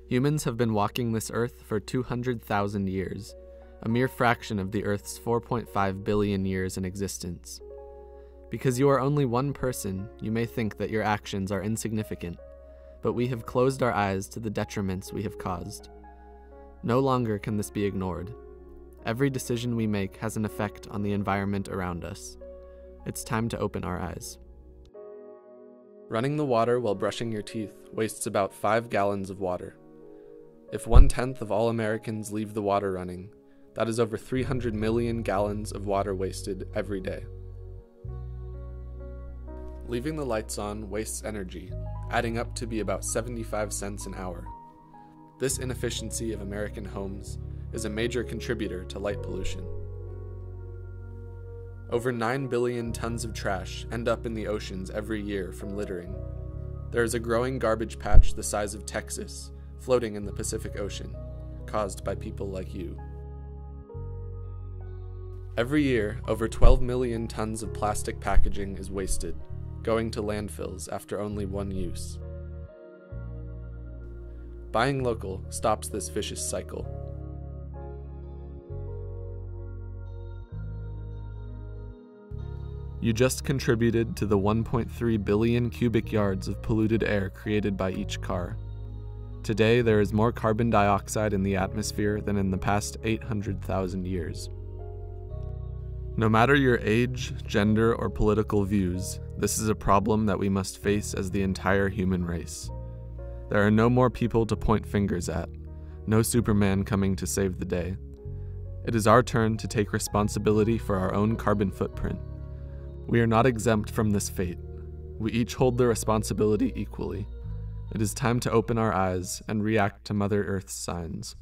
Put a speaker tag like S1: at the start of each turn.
S1: Humans have been walking this earth for 200,000 years, a mere fraction of the Earth's 4.5 billion years in existence. Because you are only one person, you may think that your actions are insignificant, but we have closed our eyes to the detriments we have caused. No longer can this be ignored. Every decision we make has an effect on the environment around us. It's time to open our eyes. Running the water while brushing your teeth wastes about 5 gallons of water. If 1/10 of all Americans leave the water running, that is over 300 million gallons of water wasted every day. Leaving the lights on wastes energy, adding up to be about 75 cents an hour. This inefficiency of American homes is a major contributor to light pollution. Over 9 billion tons of trash end up in the oceans every year from littering. There is a growing garbage patch the size of Texas floating in the Pacific Ocean, caused by people like you. Every year, over 12 million tons of plastic packaging is wasted, going to landfills after only one use. Buying local stops this vicious cycle. You just contributed to the 1.3 billion cubic yards of polluted air created by each car. Today, there is more carbon dioxide in the atmosphere than in the past 800,000 years. No matter your age, gender, or political views, this is a problem that we must face as the entire human race. There are no more people to point fingers at, no Superman coming to save the day. It is our turn to take responsibility for our own carbon footprint. We are not exempt from this fate. We each hold the responsibility equally. It is time to open our eyes and react to Mother Earth's signs.